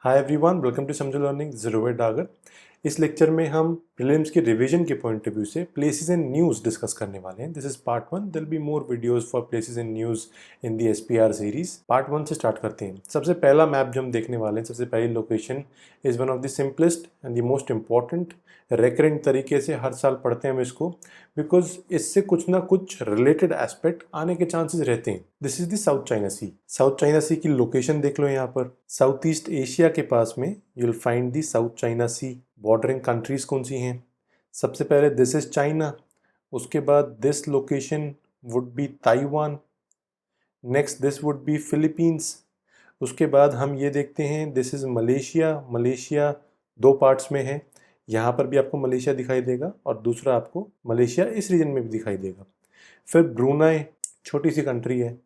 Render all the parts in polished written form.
Hi everyone, welcome to समझो learning ज़रूर डागर। इस लेक्चर में हम प्रीलिम्स के रिवीजन के पॉइंट ऑफ व्यू से प्लेसेस एंड न्यूज़ डिस्कस करने वाले हैं। This is part 1। There will be more videos for places and news in the SPR series. Part 1 से स्टार्ट करते हैं। सबसे पहला मैप जो हम देखने वाले हैं, सबसे पहली location is one of the simplest and the most important. Recurrent तरीके से हर साल पढ़ते हैं हम इसको, बिकॉज इससे कुछ ना कुछ रिलेटेड एस्पेक्ट आने के चांसेस रहते हैं। This is the South China Sea. South China Sea की लोकेशन देख लो यहाँ पर। साउथ ईस्ट एशिया के पास में you will find the South China Sea. Bordering countries कौन सी हैं? सबसे पहले दिस इज चाइना, उसके बाद this location would be Taiwan, next this would be Philippines. उसके बाद हम ये देखते हैं दिस इज मलेशिया। मलेशिया दो पार्ट्स में है, यहाँ पर भी आपको मलेशिया दिखाई देगा और दूसरा आपको मलेशिया इस रीजन में भी दिखाई देगा। फिर ब्रूनाई, छोटी सी कंट्री है।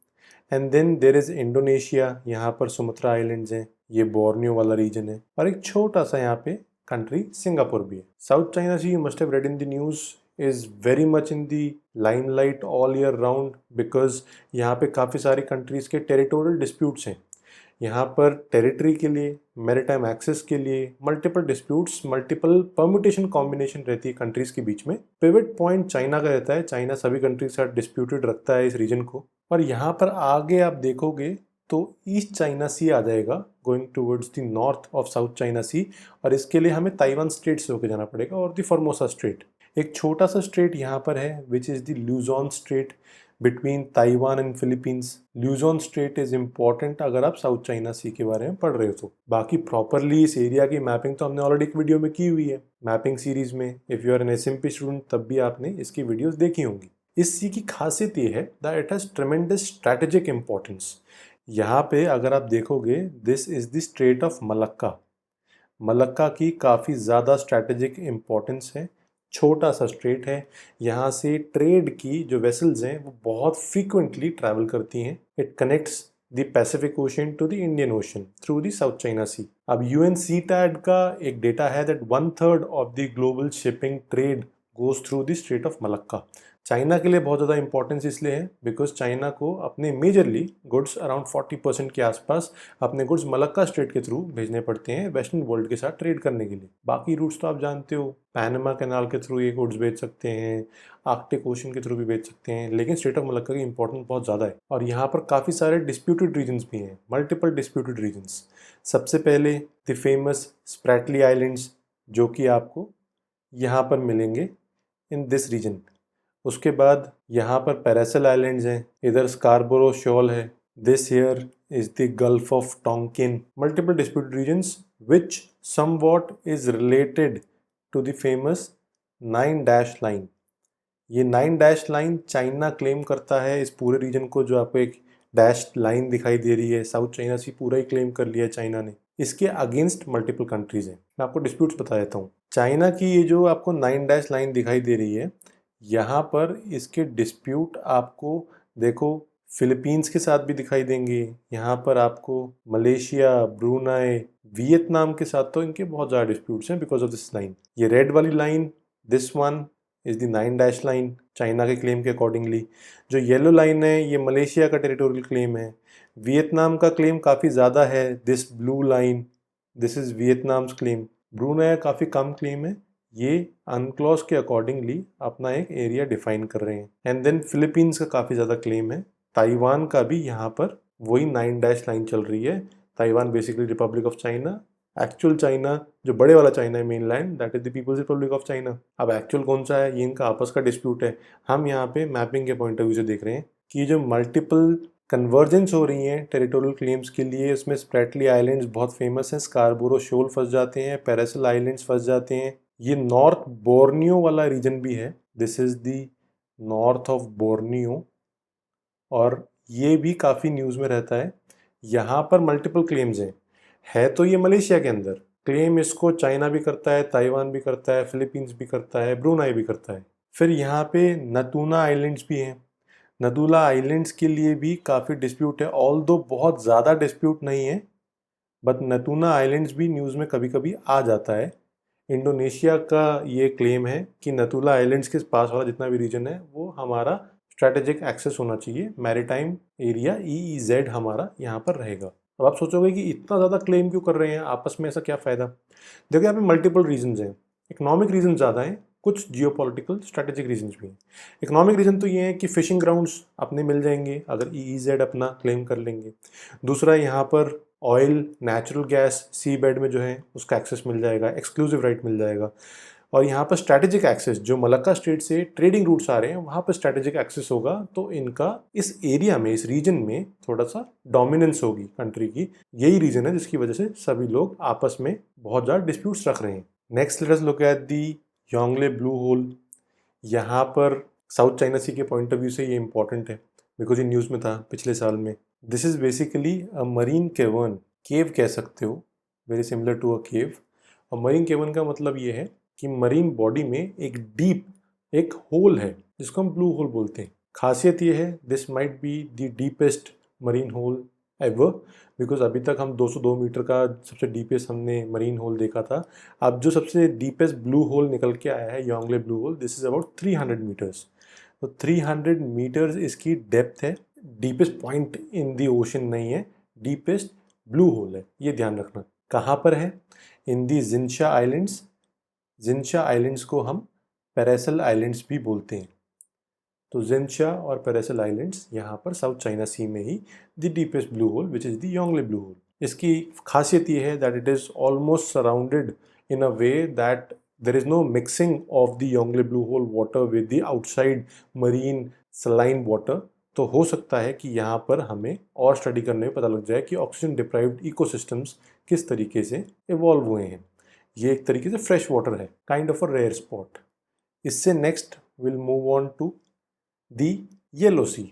And then there is Indonesia, यहाँ पर सुमत्रा आइलैंड्स हैं, ये बोर्नियो वाला रीजन है। और एक छोटा सा यहाँ पे कंट्री सिंगापुर भी है। South China Sea, you must have read in the news, is very much in the limelight all year round, because यहाँ पे काफ़ी सारी कंट्रीज के टेरिटोरियल डिस्प्यूट्स हैं। यहाँ पर टेरिटरी के लिए, मैरिटाइम एक्सेस के लिए multiple disputes, multiple permutation combination रहती है कंट्रीज के बीच में। पिवट पॉइंट चाइना का रहता है, चाइना सभी कंट्रीज के साथ डिस्प्यूटेड रखता है इस रीजन को। और यहाँ पर आगे आप देखोगे तो ईस्ट चाइना सी आ जाएगा, going towards the north of South China Sea. और इसके लिए हमें ताइवान स्ट्रेट से होकर जाना पड़ेगा और द फॉर्मोसा स्ट्रेट। एक छोटा सा स्ट्रेट यहाँ पर है which is the Luzon Strait between Taiwan and Philippines. Luzon Strait is important अगर आप साउथ चाइना सी के बारे में पढ़ रहे हो तो। बाकी प्रॉपरली इस एरिया की मैपिंग तो हमने ऑलरेडी एक वीडियो में की हुई है मैपिंग सीरीज में। If you are an SMP student तब भी आपने इसकी वीडियोस देखी होंगी। इस सी की खासियत ये है that it has ट्रेमेंडस strategic importance. यहाँ पे अगर आप देखोगे this is the Strait of Malacca. Malacca की काफ़ी ज़्यादा स्ट्रैटेजिक इम्पोर्टेंस है। छोटा सा स्ट्रेट है, यहाँ से ट्रेड की जो वेसल्स हैं वो बहुत फ्रीक्वेंटली ट्रैवल करती हैं। It connects the Pacific Ocean to the Indian Ocean through the South China Sea. अब यूएनसीटैड का एक डेटा है that 1/3 of the global shipping trade goes through the Strait of Malacca. China के लिए बहुत ज़्यादा इंपॉर्टेंस इसलिए है बिकॉज चाइना को अपने मेजरली गुड्स अराउंड 40% के आसपास अपने गुड्स मलक्का स्ट्रेट के थ्रू भेजने पड़ते हैं वेस्टर्न वर्ल्ड के साथ ट्रेड करने के लिए। बाकी रूट्स तो आप जानते हो, पैनामा कैनाल के थ्रू ये गुड्स भेज सकते हैं, आर्कटिक ओशन के थ्रू भी भेज सकते हैं, लेकिन स्ट्रेट ऑफ मलक्का की इंपॉर्टेंस बहुत ज़्यादा है। और यहाँ पर काफ़ी सारे डिस्प्यूटेड रीजन्स भी हैं, मल्टीपल डिस्प्यूटेड रीजन्स। सबसे पहले द फेमस स्प्रैटली आइलैंड्स, जो कि आपको यहाँ पर मिलेंगे इन दिस रीजन। उसके बाद यहाँ पर पैरासल आइलैंड्स हैं, इधर स्कारबोरो शोल है, this here is the Gulf of Tonkin. Multiple disputed regions which somewhat is related to the famous 9 dash line. ये 9 डैश लाइन चाइना क्लेम करता है इस पूरे रीजन को। जो आपको एक डैश लाइन दिखाई दे रही है, साउथ चाइना सी पूरा ही क्लेम कर लिया है चाइना ने। इसके अगेंस्ट मल्टीपल कंट्रीज हैं। मैं आपको डिस्प्यूट्स बता देता हूँ। चाइना की ये जो आपको 9 डैश लाइन दिखाई दे रही है, यहाँ पर इसके डिस्प्यूट आपको देखो फिलीपींस के साथ भी दिखाई देंगे। यहाँ पर आपको मलेशिया, ब्रूनाई, वियतनाम के साथ तो इनके बहुत ज़्यादा डिस्प्यूट्स हैं बिकॉज ऑफ दिस लाइन। ये रेड वाली line, this one is the 9 dash line China के क्लेम के अकॉर्डिंगली। जो येलो लाइन है ये मलेशिया का टेरिटोरियल क्लेम है। वियतनाम का क्लेम काफ़ी ज़्यादा है, this blue line, this is Vietnam's claim. Brunei काफ़ी कम क्लेम है, ये अनक्लॉज के अकॉर्डिंगली अपना एक एरिया डिफाइन कर रहे हैं। एंड देन फिलीपींस का काफ़ी ज़्यादा क्लेम है। ताइवान का भी यहाँ पर वही 9 डैश लाइन चल रही है। Taiwan basically Republic of China, actual China जो बड़े वाला चाइना है mainland, that is the People's Republic of China. अब एक्चुअल कौन सा है ये इनका आपस का डिस्प्यूट है। हम यहाँ पे मैपिंग के पॉइंट ऑफ व्यू से देख रहे हैं कि जो मल्टीपल कन्वर्जेंस हो रही हैं टेरिटोरियल क्लेम्स के लिए, उसमें स्प्रैटली आइलैंड्स बहुत फेमस हैं, स्कारबोरो शोल फंस जाते हैं, पैरासल आइलैंड्स फंस जाते हैं। ये नॉर्थ बोर्नियो वाला रीजन भी है, this is the north of Borneo, और ये भी काफ़ी न्यूज़ में रहता है। यहाँ पर मल्टीपल क्लेम्स हैं, है तो ये मलेशिया के अंदर, क्लेम इसको चाइना भी करता है, ताइवान भी करता है, फिलीपींस भी करता है, ब्रूनाई भी करता है। फिर यहाँ पे नतूना आइलैंड्स भी हैं। नदूला आइलैंड्स के लिए भी काफ़ी डिस्प्यूट है, ऑल दो बहुत ज़्यादा डिस्प्यूट नहीं है, बट नतूना आइलैंड्स भी न्यूज़ में कभी कभी आ जाता है। इंडोनेशिया का ये क्लेम है कि नतूला आइलैंड्स के पास वाला जितना भी रीजन है वो हमारा स्ट्रैटेजिक एक्सेस होना चाहिए, मैरीटाइम एरिया EEZ हमारा यहाँ पर रहेगा। अब आप सोचोगे कि इतना ज़्यादा क्लेम क्यों कर रहे हैं, आपस में ऐसा क्या फ़ायदा? देखो यहाँ पे मल्टीपल रीजंस हैं। इकोनॉमिक रीजन ज़्यादा हैं, कुछ जियोपॉलिटिकल स्ट्रेटेजिक रीजंस भी हैं। इकोनॉमिक रीजन तो ये है कि फिशिंग ग्राउंड्स अपने मिल जाएंगे अगर EEZ अपना क्लेम कर लेंगे। दूसरा, यहाँ पर oil, natural gas C bed में जो है उसका एक्सेस मिल जाएगा, एक्सक्लूसिव राइट मिल जाएगा। और यहाँ पर स्ट्रैटेजिक एक्सेस, जो मलक्का स्ट्रेट से ट्रेडिंग रूट्स आ रहे हैं वहाँ पर स्ट्रैटेजिक एक्सेस होगा, तो इनका इस एरिया में, इस रीजन में थोड़ा सा डोमिनेंस होगी कंट्री की। यही रीजन है जिसकी वजह से सभी लोग आपस में बहुत ज़्यादा डिस्प्यूट्स रख रहे हैं। Next let us look at the Yongle Blue Hole. यहाँ पर साउथ चाइना सी के पॉइंट ऑफ व्यू से ये इंपॉर्टेंट है बिकॉज ये न्यूज़ में था पिछले साल में। This is basically a marine cavern, cave कह सकते हो, very similar to a cave. और मरीन केवन का मतलब ये है कि मरीन बॉडी में एक डीप एक होल है जिसको हम ब्लू होल बोलते हैं। खासियत ये है this might be the deepest marine hole ever, because अभी तक हम 202 मीटर का सबसे डीपेस्ट हमने मरीन होल देखा था। अब जो सबसे डीपेस्ट ब्लू होल निकल के आया है, Yongle Blue Hole, this is about 300 metres. तो 300 मीटर्स इसकी डेप्थ है। Deepest point in the ocean नहीं है, डीपेस्ट ब्लू होल है, ये ध्यान रखना। कहाँ पर है? इन दी जिनशा आइलैंड्स। जिनशा आइलैंड्स को हम पैरासल आइलैंड्स भी बोलते हैं। तो जिनशा और पैरासल आइलैंड्स यहाँ पर साउथ चाइना सी में ही the deepest blue hole which is the Yongle Blue Hole. इसकी खासियत ये है that it is almost surrounded in a way that there is no mixing of the Yongle Blue Hole water with the outside marine saline water. तो हो सकता है कि यहाँ पर हमें और स्टडी करने में पता लग जाए कि ऑक्सीजन डिप्राइव्ड इकोसिस्टम्स किस तरीके से इवॉल्व हुए हैं। ये एक तरीके से फ्रेश वाटर है, kind of a rare spot. इससे next will move on to the Yellow Sea.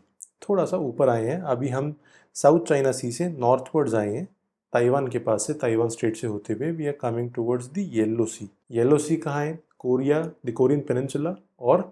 थोड़ा सा ऊपर आए हैं, अभी हम साउथ चाइना सी से नॉर्थवर्ड्स आए हैं, ताइवान के पास से, ताइवान स्टेट से होते हुए we are coming towards the Yellow Sea. Yellow Sea कहाँ है? कोरिया, द कोरियन पेनिनसुला और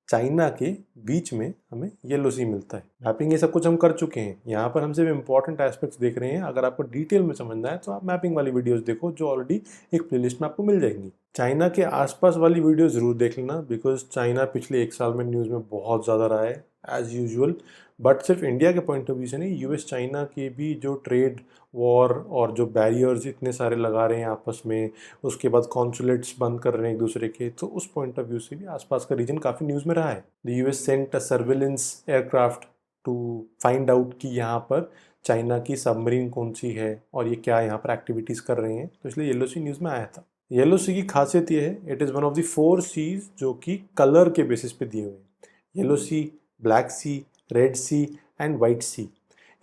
चाइना के बीच में हमें येलो सी मिलता है। मैपिंग ये सब कुछ हम कर चुके हैं, यहाँ पर हम सिर्फ इंपॉर्टेंट एस्पेक्ट्स देख रहे हैं। अगर आपको डिटेल में समझना है तो आप मैपिंग वाली वीडियोस देखो जो ऑलरेडी एक प्लेलिस्ट में आपको मिल जाएंगी। चाइना के आसपास वाली वीडियो ज़रूर देख लेना बिकॉज चाइना पिछले एक साल में न्यूज़ में बहुत ज़्यादा रहा है एज़ यूजुअल। बट सिर्फ इंडिया के पॉइंट ऑफ व्यू से नहीं, US चाइना के भी जो ट्रेड वॉर और जो बैरियर्स इतने सारे लगा रहे हैं आपस में, उसके बाद कॉन्सुलेट्स बंद कर रहे हैं एक दूसरे के, तो उस पॉइंट ऑफ व्यू से भी आसपास का रीजन काफ़ी न्यूज़ में रहा है। The US sent a surveillance aircraft to find out कि यहाँ पर चाइना की सबमरीन कौन सी है और ये क्या यहाँ पर एक्टिविटीज़ कर रहे हैं, तो इसलिए येलो सी न्यूज़ में आया था। येलो सी की खासियत ये है, it is one of the 4 seas जो कि कलर के बेसिस पे दिए हुए हैं। Yellow Sea, Black Sea, Red Sea and White Sea,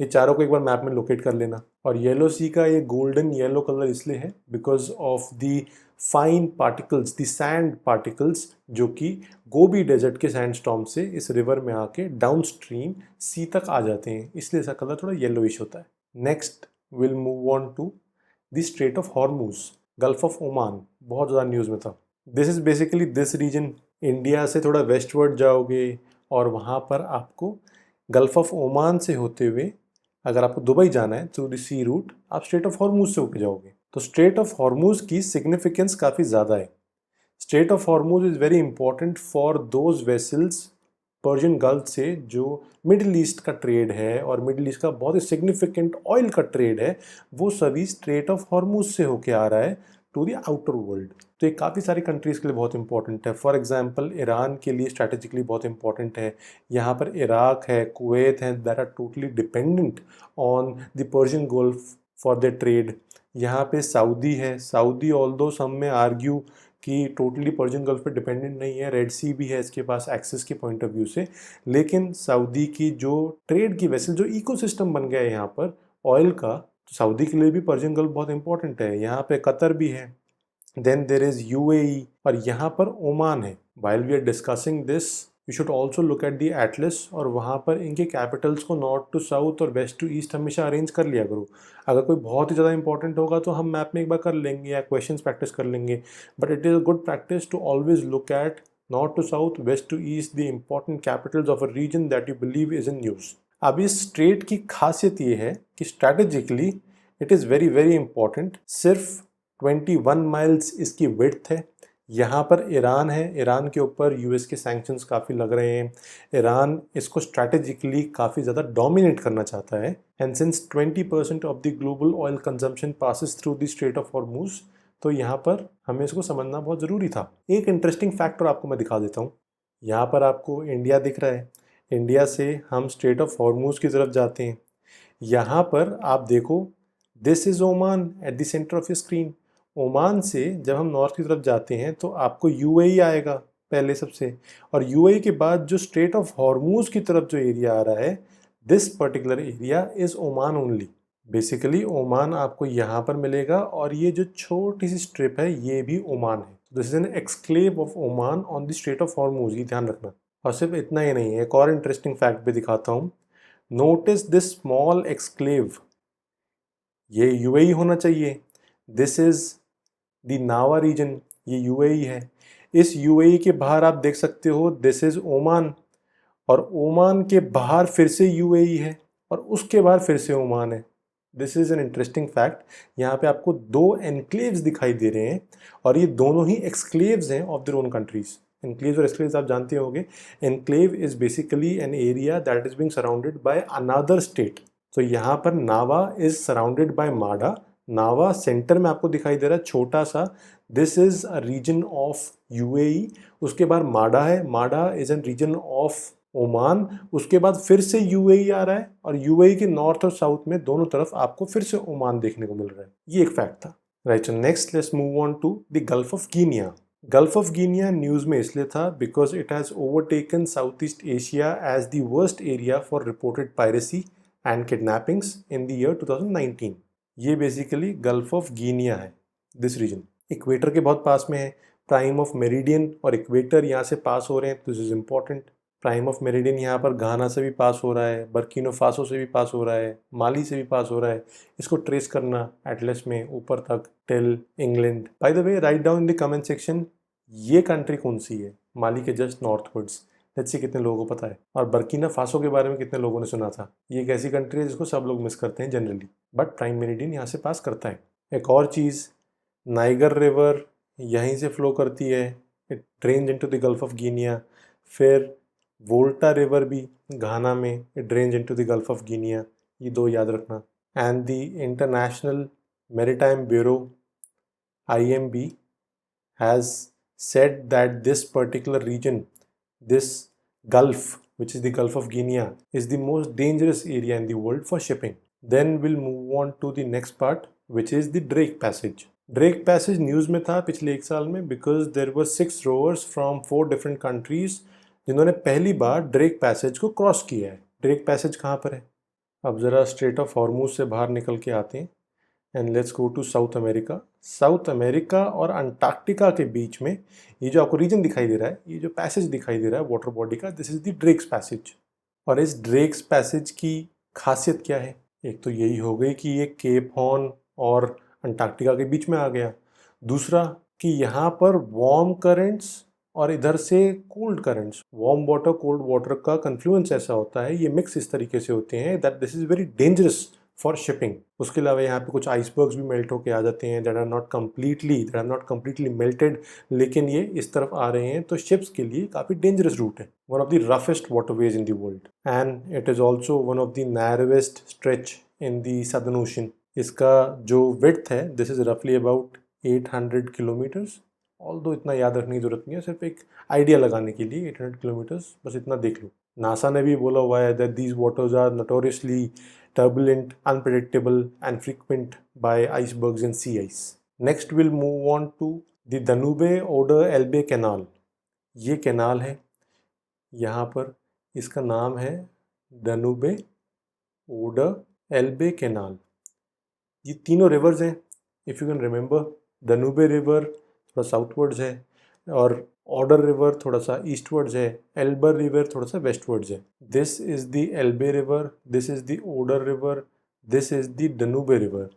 ये चारों को एक बार मैप में लोकेट कर लेना। और येलो सी का ये गोल्डन येलो कलर इसलिए है because of the fine particles, the sand particles, जो कि गोबी डेजर्ट के सैंडस्टॉर्म से इस रिवर में आके डाउन स्ट्रीम सी तक आ जाते हैं, इसलिए इसका कलर थोड़ा येलोइश होता है। Next will move on to the Strait of Hormuz, Gulf of Oman, बहुत ज़्यादा न्यूज़ में था। This is basically this region. India से थोड़ा वेस्टवर्ड जाओगे और वहाँ पर आपको गल्फ ऑफ ओमान से होते हुए अगर आपको दुबई जाना है थ्रू द सी रूट, आप स्ट्रेट ऑफ हॉर्मूज से होके जाओगे। तो स्ट्रेट ऑफ हॉर्मूज की सिग्निफिकेंस काफ़ी ज़्यादा है। Straight of Hormuz is very important for those vessels Persian gulf से जो मिडिल ईस्ट का ट्रेड है और मिडिल ईस्ट का बहुत ही सिग्निफिकेंट ऑयल का ट्रेड है, वो सभी स्ट्रेट ऑफ हॉर्मूज से होके आ रहा है टू द आउटर वर्ल्ड। तो ये काफ़ी सारी कंट्रीज़ के लिए बहुत इंपॉर्टेंट है। फॉर एग्जांपल ईरान के लिए स्ट्रैटेजिकली बहुत इंपॉर्टेंट है। यहाँ पर इराक है, कुवैत है, that are totally dependent on the Persian Gulf for the trade. यहाँ पे सऊदी है, सऊदी ऑल्दो सम में आर्ग्यू कि टोटली पर्शियन गल्फ पे डिपेंडेंट नहीं है, रेड सी भी है इसके पास एक्सेस के पॉइंट ऑफ व्यू से, लेकिन सऊदी की जो ट्रेड की वेसल, जो इकोसिस्टम बन गया है यहाँ पर ऑयल का, तो सऊदी के लिए भी पर्शियन गल्फ बहुत इंपॉर्टेंट है। यहाँ पे कतर भी है, देन देर इज़ UAE और यहाँ पर ओमान है। While we are discussing this you should also look at the atlas और वहाँ पर इनके कैपिटल्स को नॉर्थ टू साउथ और वेस्ट टू ईस्ट हमेशा अरेंज कर लिया करो। अगर कोई बहुत ही ज़्यादा इंपॉर्टेंट होगा तो हम मैप में एक बार कर लेंगे या क्वेश्चंस प्रैक्टिस कर लेंगे, but it is a good practice to always look at north to south, west to east, the important capitals of a region that you believe is in news. अब इस strait की खासियत ये है कि strategically it is very very important. सिर्फ 21 miles इसकी width है, यहाँ पर ईरान है, ईरान के ऊपर यूएस के सैंक्शंस काफ़ी लग रहे हैं। ईरान इसको स्ट्रैटेजिकली काफ़ी ज़्यादा डोमिनेट करना चाहता है। And since 20% of the global oil consumption passes through the Strait of Hormuz, तो यहाँ पर हमें इसको समझना बहुत ज़रूरी था। एक इंटरेस्टिंग फैक्टर आपको मैं दिखा देता हूँ। यहाँ पर आपको इंडिया दिख रहा है, इंडिया से हम स्ट्रेट ऑफ हॉर्मुज की तरफ जाते हैं। यहाँ पर आप देखो, this is Oman at the centre of your screen. Oman से जब हम नॉर्थ की तरफ जाते हैं तो आपको यूएई आएगा पहले सबसे, और यूएई के बाद जो स्ट्रेट ऑफ हॉर्मुज की तरफ जो एरिया आ रहा है, this particular area is Oman only. Basically Oman आपको यहाँ पर मिलेगा, और ये जो छोटी सी स्ट्रिप है ये भी ओमान है। This is an exclave of Oman on the Strait of Hormuz, ये ध्यान रखना। और सिर्फ इतना ही नहीं है, एक और इंटरेस्टिंग फैक्ट भी दिखाता हूँ। नोटिस दिस स्मॉल एक्सक्लेव, ये यूएई होना चाहिए। This is the Nahwa region, ये यूएई है। इस यूएई के बाहर आप देख सकते हो दिस इज ओमान, और ओमान के बाहर फिर से यूएई है, और उसके बाहर फिर से ओमान है। This is an interesting fact. यहाँ पे आपको दो एनक्लेव्स दिखाई दे रहे हैं, और ये दोनों ही एक्सक्लेव्स हैं of their own countries. Enclaves और एक्सक्लेव्स आप जानते होंगे। Enclave is basically an area that is being surrounded by another state. तो यहाँ पर नावा इज सराउंडेड बाय माडा। नावा सेंटर में आपको दिखाई दे रहा है छोटा सा, this is a region of UAE. उसके बाद माडा है, Madha is an region of Oman. उसके बाद फिर से यूएई आ रहा है, और यूएई के नॉर्थ और साउथ में दोनों तरफ आपको फिर से ओमान देखने को मिल रहा है। ये एक फैक्ट था। Right, so next let's move on to the Gulf of Guinea. Gulf of Guinea news में इसलिए था because it has overtaken South East Asia as the worst area for reported piracy and kidnappings in the year 2019। ये basically Gulf of Guinea है, this region. Equator के बहुत पास में है, प्राइम ऑफ मेरिडियन और इक्वेटर यहाँ से पास हो रहे हैं, this is important. Prime of meridian यहाँ पर घाना से भी पास हो रहा है, बर्किनो फासो से भी पास हो रहा है, माली से भी पास हो रहा है। इसको ट्रेस करना एटलस में ऊपर तक till England. By the way, write down in the comment section ये कंट्री कौन सी है माली के जस्ट नॉर्थवर्ड्स। लेट्स सी कितने लोगों को पता है, और बर्किना फासो के बारे में कितने लोगों ने सुना था। ये एक ऐसी कंट्री है जिसको सब लोग मिस करते हैं जनरली, बट प्राइम मेरिडियन यहाँ से पास करता है। एक और चीज़, नाइगर रिवर यहीं से फ्लो करती है, it drains into the Gulf of Guinea. फिर वोल्टा रिवर भी घाना में, it drains into the Gulf of Guinea. ये दो याद रखना। And the international maritime bureau IMB has said that this particular region, this Gulf, which is the Gulf of Guinea, is the most dangerous area in the world for shipping. Then we'll move on to the next part, which is the Drake Passage. Drake Passage news में था पिछले एक साल में, because there were 6 rowers from 4 different countries जिन्होंने पहली बार Drake passage को cross किया है। ड्रेक पैसेज कहाँ पर है? अब ज़रा स्ट्रेट ऑफ हॉर्मुज से बाहर निकल के आते हैं, and let's go to South America. South America और अंटार्कटिका के बीच में ये जो आपको रीजन दिखाई दे रहा है, ये जो पैसेज दिखाई दे रहा है वाटर बॉडी का, दिस इज द ड्रेक्स पैसेज। और इस ड्रेक्स पैसेज की खासियत क्या है? एक तो यही हो गई कि ये केप हॉर्न और अंटार्कटिका के बीच में आ गया। दूसरा कि यहाँ पर वार्म करंट्स और इधर से cold currents, warm water cold water का कन्फ्लुएंस ऐसा होता है, ये मिक्स इस तरीके से होते हैं that this is very dangerous for shipping. उसके अलावा यहाँ पे कुछ आइसबर्ग्स भी मेल्ट होके आ जाते हैं that are not completely melted, लेकिन ये इस तरफ आ रहे हैं, तो शिप्स के लिए काफ़ी डेंजरस रूट है। One of the roughest waterways in the world, and it is also one of the narrowest stretch in the southern ocean. इसका जो विड्थ है, दिस इज़ रफली अबाउट 800 किलोमीटर्स। ऑल्दो इतना याद रखने की जरूरत नहीं है, सिर्फ एक आइडिया लगाने के लिए 800 किलोमीटर्स, बस इतना देख लो। नासा ने भी बोला हुआ है that these waters are notoriously turbulent, unpredictable and frequent by icebergs and sea ice. Next we'll move on to the Danube-Oder-Elbe canal. ये कैनाल है यहाँ पर, इसका नाम है Danube Oder-Elbe कैनाल। ये तीनों रिवर्स हैं, if you can remember. Danube river थोड़ा साउथवर्ड्स है, और ऑर्डर रिवर थोड़ा सा ईस्टवर्ड्स है, एल्बर रिवर थोड़ा सा वेस्टवर्ड्स है। This is the Elbe river, this is the Oder river, this is the Danube river.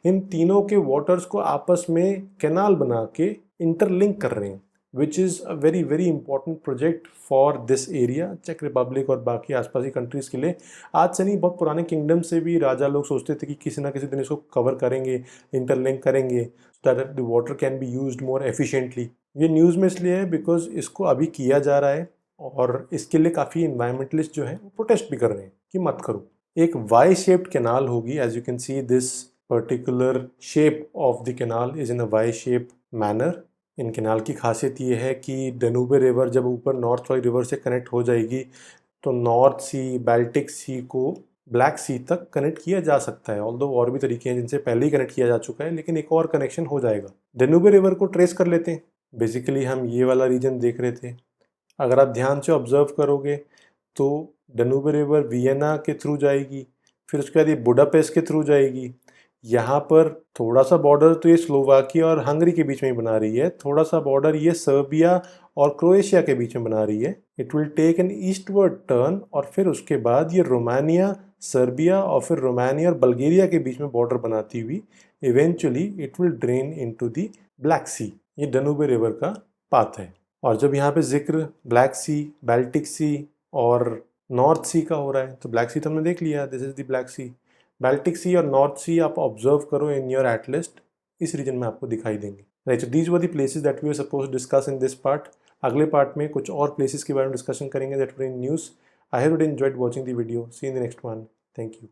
इन तीनों के वाटर्स को आपस में कैनाल बना के इंटरलिंक कर रहे हैं, which is a very very important project for this area. चेक रिपब्लिक और बाकी आसपास की कंट्रीज़ के लिए आज से नहीं, बहुत पुराने किंगडम से भी राजा लोग सोचते थे कि किसी ना किसी दिन इसको कवर करेंगे, इंटरलिंक करेंगे, so that the water can be used more efficiently. ये न्यूज़ में इसलिए है बिकॉज इसको अभी किया जा रहा है और इसके लिए काफ़ी इन्वायरमेंटलिस्ट जो हैं वो प्रोटेस्ट भी कर रहे हैं कि मत करो। एक वाई शेप्ड कैनाल होगी, as you can see this particular shape of the canal is in a Y shape manner. इन कैनाल की खासियत ये है कि डनूबे रिवर जब ऊपर नॉर्थ वाली रिवर से कनेक्ट हो जाएगी तो नॉर्थ सी, बाल्टिक सी को ब्लैक सी तक कनेक्ट किया जा सकता है। ऑल्दो और भी तरीके हैं जिनसे पहले ही कनेक्ट किया जा चुका है, लेकिन एक और कनेक्शन हो जाएगा। डनूबे रिवर को ट्रेस कर लेते हैं। बेसिकली हम ये वाला रीजन देख रहे थे। अगर आप ध्यान से ऑब्जर्व करोगे तो डनूबे रिवर वियना के थ्रू जाएगी, फिर उसके बाद ये बुडापेस्ट के थ्रू जाएगी। यहाँ पर थोड़ा सा बॉर्डर तो ये स्लोवाकिया और हंगरी के बीच में ही बना रही है, थोड़ा सा बॉर्डर ये सर्बिया और क्रोएशिया के बीच में बना रही है। It will take an eastward turn और फिर उसके बाद ये रोमानिया, सर्बिया और फिर रोमानिया और बल्गेरिया के बीच में बॉर्डर बनाती हुई eventually it will drain into the Black Sea. ये डनूबे रिवर का पाथ है। और जब यहाँ पे जिक्र ब्लैक सी, बाल्टिक सी और नॉर्थ सी का हो रहा है, तो ब्लैक सी तो हमने देख लिया, this is the Black Sea. Baltic Sea और नॉर्थ सी आप ऑब्जर्व करो इन योर एटलिस्ट, इस रीजन में आपको दिखाई देंगे। Right, so these were the places that we are suppose discuss in this part. अगले पार्ट में कुछ और प्लेसेस के बारे में डिस्कशन करेंगे that were in news. I have enjoyed watching the video. See in the next one. Thank you.